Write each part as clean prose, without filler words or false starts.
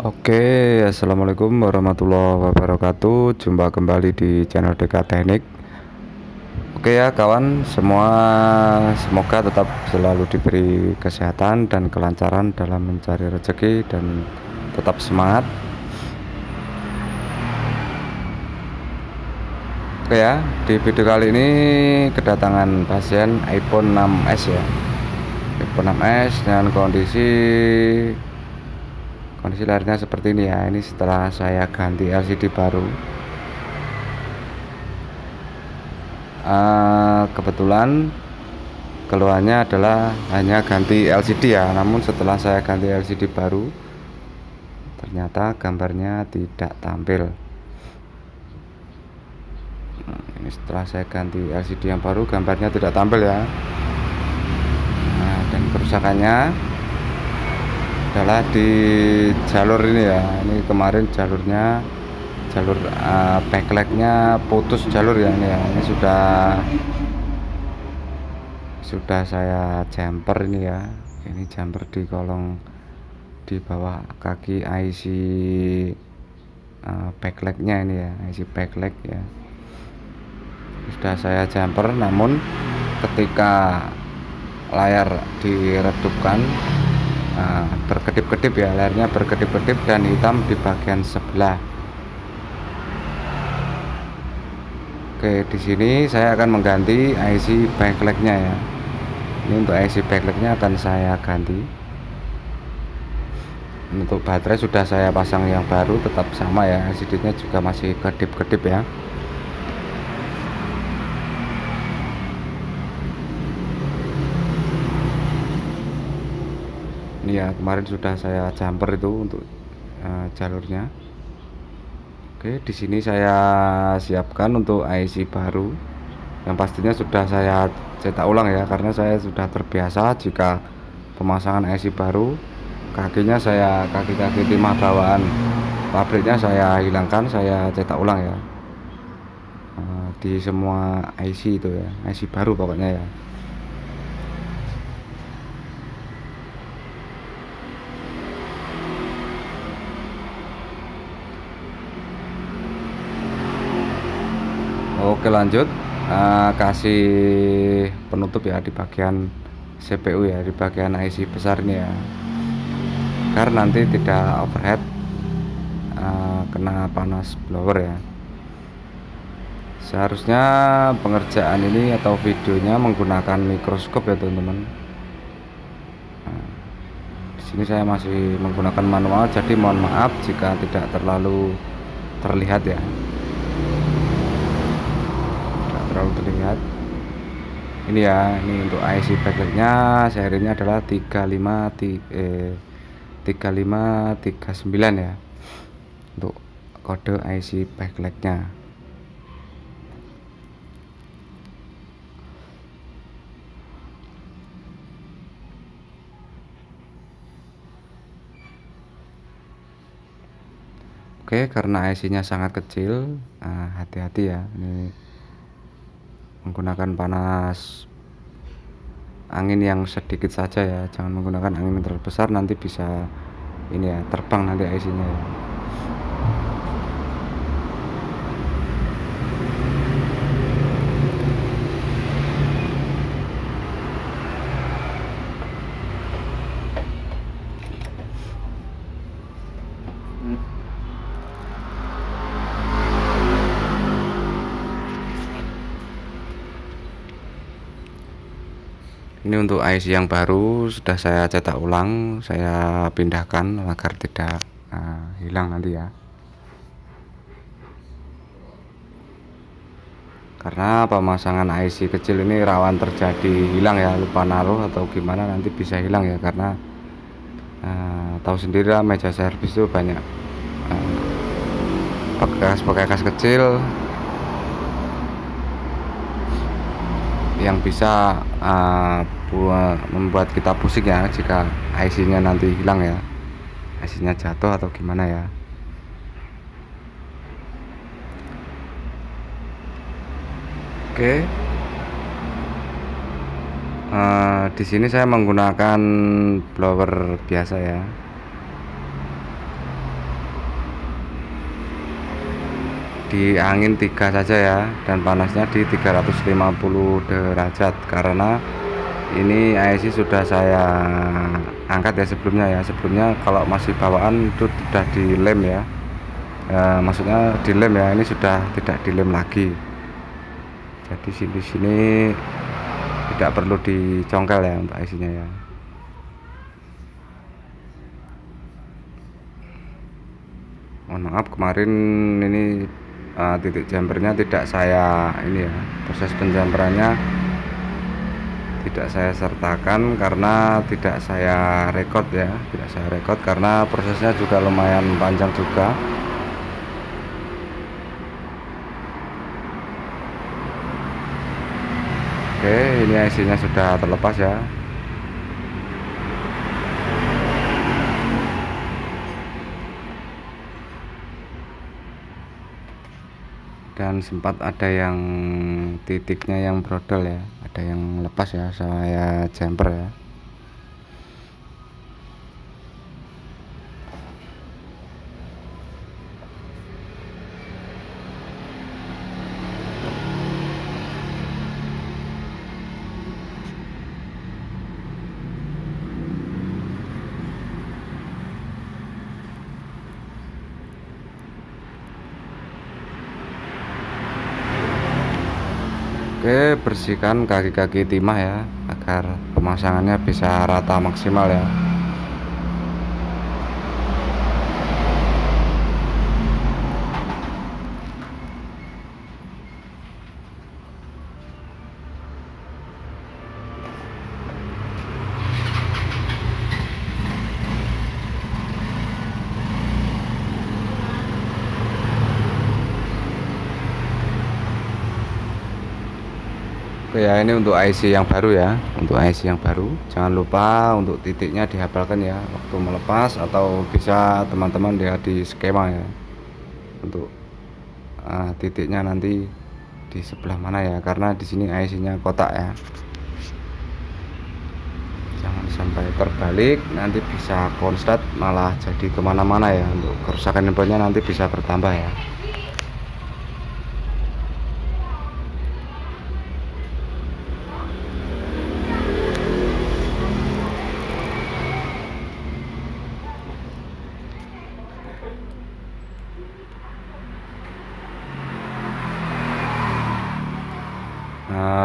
Oke, assalamualaikum warahmatullahi wabarakatuh. Jumpa kembali di channel DK Teknik. Oke ya kawan, semua semoga tetap selalu diberi kesehatan dan kelancaran dalam mencari rezeki dan tetap semangat. Oke ya, di video kali ini kedatangan pasien iPhone 6s ya. iPhone 6s dengan kondisi layarnya seperti ini ya. Ini setelah saya ganti LCD baru. Kebetulan keluhannya adalah hanya ganti LCD ya, namun setelah saya ganti LCD baru ternyata gambarnya tidak tampil. Ini setelah saya ganti LCD yang baru gambarnya tidak tampil ya. Dan kerusakannya adalah di jalur ini ya. Ini kemarin jalur backlightnya putus jalur ya. Ini ya, ini sudah saya jumper ini ya. Ini jumper di kolong di bawah kaki IC backlightnya ini ya, IC backlight ya. Sudah saya jumper, namun ketika layar diredupkan berkedip-kedip ya, layarnya berkedip-kedip dan hitam di bagian sebelah. Oke, di sini saya akan mengganti IC backlightnya ya. Ini untuk IC backlightnya akan saya ganti. Untuk baterai sudah saya pasang yang baru, tetap sama ya, LCD-nya juga masih kedip-kedip ya. Ini ya, kemarin sudah saya jumper itu untuk jalurnya. Oke, di sini saya siapkan untuk IC baru yang pastinya sudah saya cetak ulang ya, karena saya sudah terbiasa jika pemasangan IC baru kaki timah bawaan pabriknya saya hilangkan, saya cetak ulang ya, di semua IC itu ya, IC baru pokoknya ya. Oke, lanjut kasih penutup ya di bagian CPU ya, di bagian IC besar ini ya, karena nanti tidak overhead kena panas blower ya. Seharusnya pengerjaan ini atau videonya menggunakan mikroskop ya teman-teman. Di sini saya masih menggunakan manual, jadi mohon maaf jika tidak terlalu terlihat ya, terlihat. Ini ya, ini untuk IC backlightnya serinya adalah 3539 ya, untuk kode IC backlightnya. Oke, karena IC nya sangat kecil, hati-hati ya, ini menggunakan panas angin yang sedikit saja ya, jangan menggunakan angin yang terlalu besar, nanti bisa ini ya, terbang nanti IC nya ya. Ini untuk IC yang baru sudah saya cetak ulang, saya pindahkan agar tidak hilang nanti ya. Karena pemasangan IC kecil ini rawan terjadi hilang ya, lupa naruh atau gimana nanti bisa hilang ya, karena tahu sendiri lah, meja servis itu banyak bekas kecil yang bisa membuat kita pusing ya jika IC nya nanti hilang ya, IC nya jatuh atau gimana ya. Oke, di sini saya menggunakan blower biasa ya. di angin 3 saja ya, dan panasnya di 350 derajat karena ini IC sudah saya angkat ya sebelumnya kalau masih bawaan itu sudah dilem ya, maksudnya dilem ya, ini sudah tidak dilem lagi, jadi sini tidak perlu dicongkel ya untuk IC nya ya. Mohon maaf kemarin ini titik jumpernya tidak saya ini ya, proses penjamperannya tidak saya sertakan karena tidak saya record ya, karena prosesnya juga lumayan panjang juga. Oke, ini IC nya sudah terlepas ya. Dan sempat ada yang titiknya yang brodol ya, ada yang lepas ya, saya jumper ya. Oke, bersihkan kaki-kaki timah ya agar pemasangannya bisa rata maksimal ya. Oke ya, ini untuk IC yang baru ya, jangan lupa untuk titiknya dihafalkan ya waktu melepas, atau bisa teman-teman lihat di skema ya untuk titiknya nanti di sebelah mana ya, karena di sini IC nya kotak ya, jangan sampai terbalik nanti bisa konslet malah jadi kemana-mana ya, untuk kerusakan inputnya nanti bisa bertambah ya.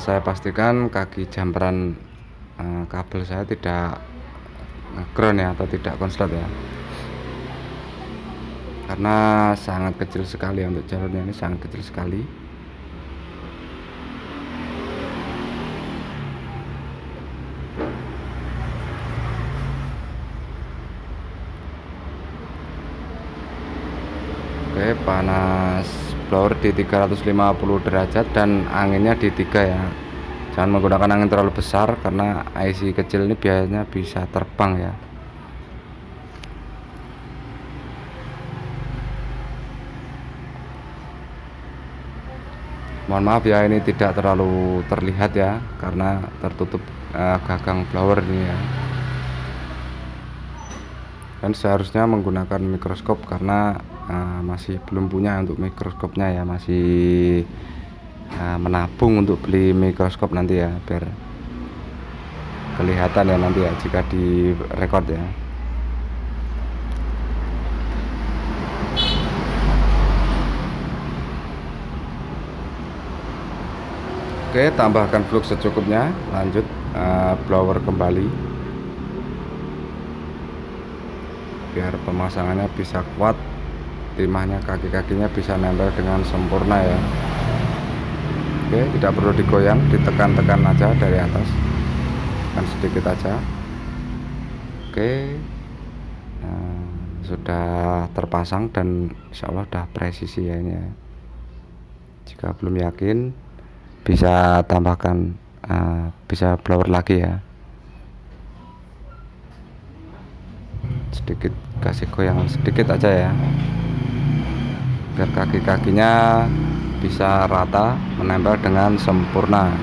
Saya pastikan kaki jumperan kabel saya tidak ground ya, atau tidak konslet ya, karena sangat kecil sekali untuk jalurnya, ini sangat kecil sekali. Oke, panas blower di 350 derajat dan anginnya di 3 ya. Jangan menggunakan angin terlalu besar karena IC kecil ini biasanya bisa terbang ya. Mohon maaf ya, ini tidak terlalu terlihat ya karena tertutup gagang blower ini ya. Dan seharusnya menggunakan mikroskop karena masih belum punya untuk mikroskopnya ya, masih menabung untuk beli mikroskop nanti ya, biar kelihatan ya nanti ya jika di record ya. Oke, tambahkan flux secukupnya, lanjut blower kembali biar pemasangannya bisa kuat, timahnya kaki-kakinya bisa nempel dengan sempurna ya. Oke, tidak perlu digoyang, ditekan-tekan aja dari atas, tekan sedikit aja. Oke, sudah terpasang dan insya Allah udah presisi ya ini ya. Jika belum yakin bisa tambahkan bisa blower lagi ya, sedikit kasih goyang sedikit aja ya, biar kaki-kakinya bisa rata menempel dengan sempurna.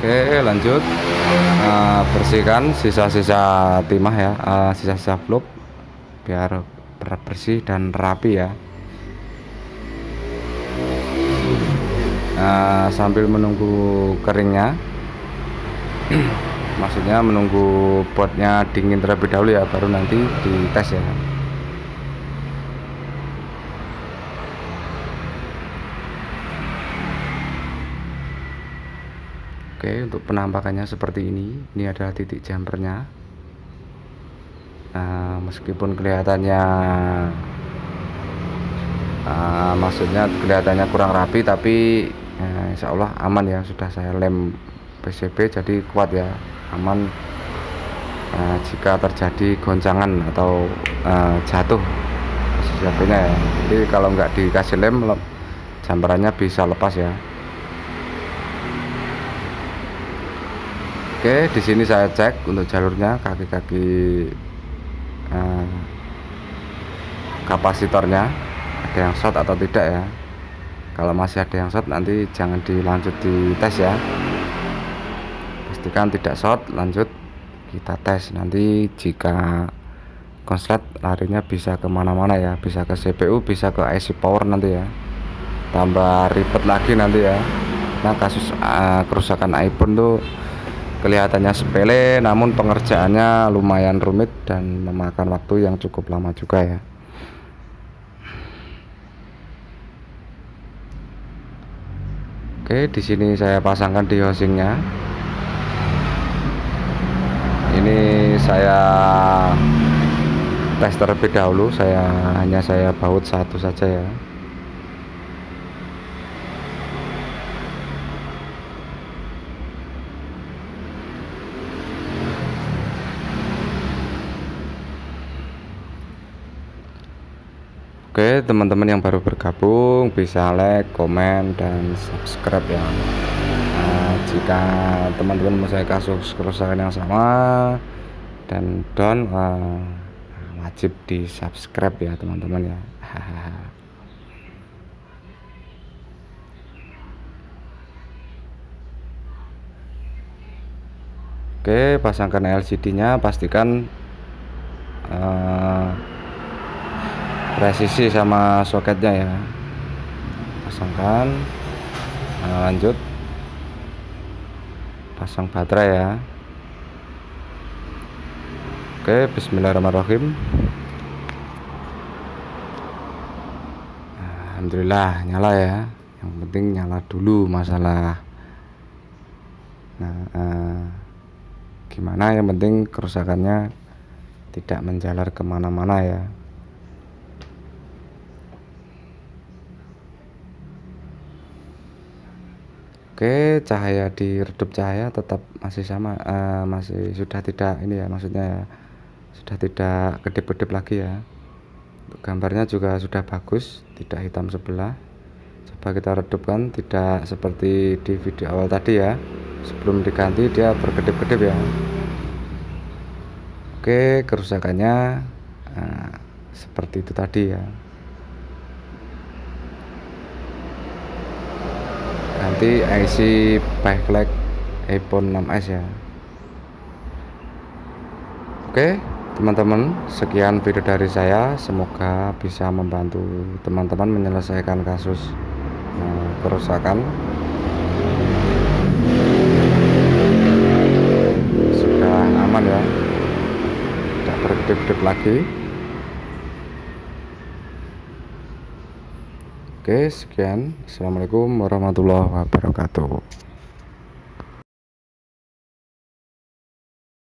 Oke, lanjut. Bersihkan sisa-sisa timah ya, sisa-sisa fluk biar bersih dan rapi ya. Sambil menunggu keringnya, maksudnya menunggu potnya dingin terlebih dahulu ya, baru nanti dites ya. Oke, untuk penampakannya seperti ini. Ini adalah titik jumpernya. Meskipun kelihatannya maksudnya kelihatannya kurang rapi, tapi insya Allah aman ya. Sudah saya lem PCB jadi kuat ya, aman jika terjadi goncangan atau jatuh posisi HP-nya ya. Jadi kalau nggak dikasih lem, jumperannya bisa lepas ya. Oke, di sini saya cek untuk jalurnya, kaki-kaki kapasitornya ada yang short atau tidak ya. Kalau masih ada yang short, nanti jangan dilanjut di tes ya. Pastikan tidak short, lanjut kita tes. Nanti jika konslet larinya bisa kemana-mana ya, bisa ke CPU, bisa ke IC power nanti ya, tambah ribet lagi nanti ya. Nah, kasus kerusakan iPhone tuh kelihatannya sepele, namun pengerjaannya lumayan rumit dan memakan waktu yang cukup lama juga ya. Oke, di sini saya pasangkan di housingnya. Ini saya tes terlebih dahulu, hanya saya baut satu saja ya. Oke, teman-teman yang baru bergabung bisa like, komen, dan subscribe ya. Jika teman-teman mau saya kasus kerusakan yang sama dan down, wajib di subscribe ya teman-teman ya. Oke, pasangkan LCD-nya, pastikan presisi sama soketnya ya, pasangkan. Lanjut pasang baterai ya. Oke, bismillahirrahmanirrahim. Alhamdulillah nyala ya, yang penting nyala dulu masalah. Gimana, yang penting kerusakannya tidak menjalar kemana-mana ya. Oke, cahaya di redup cahaya tetap masih sama, masih sudah tidak ini ya, maksudnya ya, sudah tidak kedip-kedip lagi ya. Untuk gambarnya juga sudah bagus, tidak hitam sebelah. Coba kita redupkan, tidak seperti di video awal tadi ya, sebelum diganti dia berkedip-kedip ya. Oke, kerusakannya seperti itu tadi ya. Ganti IC backlight iPhone 6s ya. Oke teman-teman, sekian video dari saya, semoga bisa membantu teman-teman menyelesaikan kasus kerusakan. Sudah aman ya, tidak berkedip-kedip lagi. Oke, sekian. Assalamualaikum warahmatullahi wabarakatuh.